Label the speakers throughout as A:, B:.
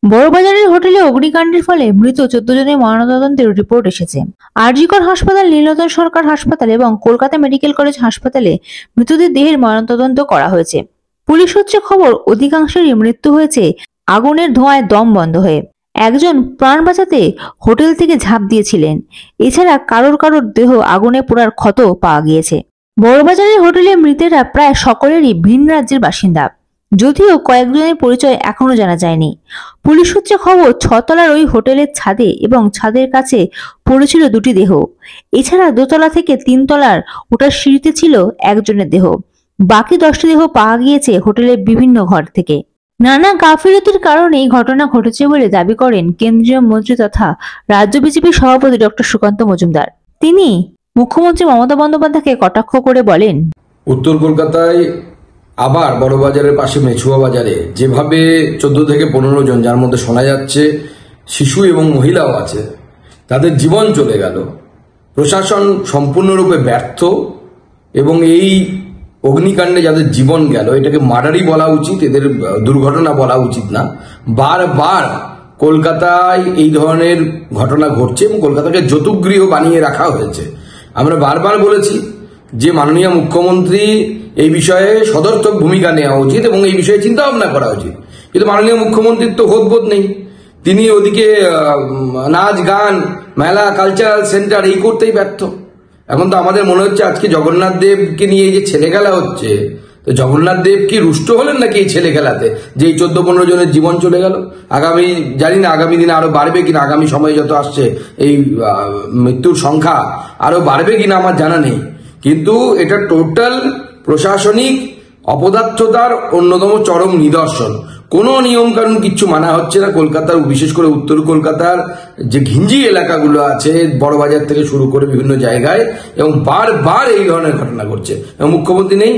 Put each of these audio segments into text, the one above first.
A: বড়বাজারের হোটেলে অগ্নিকাণ্ডের ফলে মৃত 14 জনের ময়নাতদন্তের রিপোর্ট এসেছে। আরজিকর হাসপাতাল, নীলরতন সরকার হাসপাতাল এবং কলকাতা মেডিকেল কলেজ হাসপাতালে মৃতদের দেহের ময়নাতদন্ত করা হয়েছে। পুলিশ সূত্রে খবর, অধিকাংশেরই মৃত্যু হয়েছে আগুনের ধোঁয়ায় দম বন্ধ হয়ে। একজন প্রাণ বাঁচাতে হোটেল থেকে ঝাঁপ দিয়েছিলেন। এছাড়া কারোর দেহ আগুনে পোড়ার ক্ষত পাওয়া গিয়েছে। বড়বাজারের হোটেলে মৃতেরা প্রায় সকলেরই ভিন রাজ্যের বাসিন্দা, যদিও কয়েকজনের পরিচয় এখনো জানা যায়নি। পুলিশ সূত্রে খবর, 6 তলার ওই হোটেলের ছাদে এবং ছাদের কাছে পড়েছিল 2টি দেহ। এছাড়া 2 তলা থেকে 3 তলার ওঠার সিঁড়িতে ছিল একজনের দেহ। বাকি 10টি দেহ পাওয়া গিয়েছে হোটেলের বিভিন্ন ঘর থেকে। নানা গাফিলতির কারণে এই ঘটনা ঘটেছে বলে দাবি করেন কেন্দ্রীয় মন্ত্রী তথা রাজ্য বিজেপির সভাপতি ডক্টর সুকান্ত মজুমদার। তিনি মুখ্যমন্ত্রী মমতা বন্দ্যোপাধ্যায়কে কটাক্ষ করে বলেন,
B: উত্তর কলকাতায় আবার বড়বাজারের পাশে মেছুয়া বাজারে যেভাবে 14 থেকে 15 জন, যার মধ্যে শোনা যাচ্ছে শিশু এবং মহিলাও আছে, তাদের জীবন চলে গেল। প্রশাসন সম্পূর্ণরূপে ব্যর্থ এবং এই অগ্নিকাণ্ডে যাদের জীবন গেল এটাকে মার্ডারই বলা উচিত, এদের দুর্ঘটনা বলা উচিত না। বারবার কলকাতায় এই ধরনের ঘটনা ঘটছে এবং কলকাতাকে যতুগৃহ বানিয়ে রাখা হয়েছে। আমরা বারবার বলেছি যে মাননীয় মুখ্যমন্ত্রী এই বিষয়ে সদর্থক ভূমিকা নেওয়া উচিত এবং এই বিষয়ে চিন্তা ভাবনা করা উচিত, কিন্তু মাননীয় মুখ্যমন্ত্রীর তো হোদবোধ নেই। তিনি ওদিকে নাচ গান, মেলা, কালচারাল সেন্টার এই করতেই ব্যর্থ। এখন তো আমাদের মনে হচ্ছে আজকে জগন্নাথ দেবকে নিয়ে এই যে ছেলে খেলা হচ্ছে, তো জগন্নাথ দেব কি রুষ্ট হলেন নাকি এই ছেলে খেলাতে, যে এই 14-15 জনের জীবন চলে গেল? আগামী জানি না আগামী দিনে আরো বাড়বে কিনা, আগামী সময় যত আসছে এই মৃত্যুর সংখ্যা আরো বাড়বে কিনা আমার জানা নেই, কিন্তু এটা টোটাল প্রশাসনিক অপদার্থতার অন্যতম চরম নিদর্শন। কোনো নিয়মকানুন কিচ্ছু মানা হচ্ছে না। কলকাতার, বিশেষ করে উত্তর কলকাতার যে ঘিঞ্জি এলাকাগুলো আছে, বড়বাজার থেকে শুরু করে বিভিন্ন জায়গায়, এবং বারবার এই ধরনের ঘটনা ঘটছে। এবং মুখ্যমন্ত্রী নেই,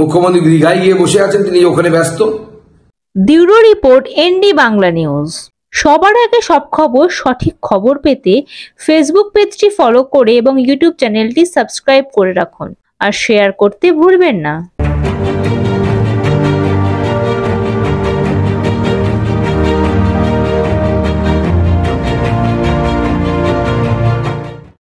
B: মুখ্যমন্ত্রী দীঘায় গিয়ে বসে আছেন, তিনি ওখানে ব্যস্ত।
A: Bureau report, ND Bangla news. সবার আগে সব খবর, সঠিক খবর পেতে ফেসবুক পেজটি ফলো করে এবং ইউটিউব চ্যানেলটি সাবস্ক্রাইব করে রাখুন আর শেয়ার করতে ভুলবেন না।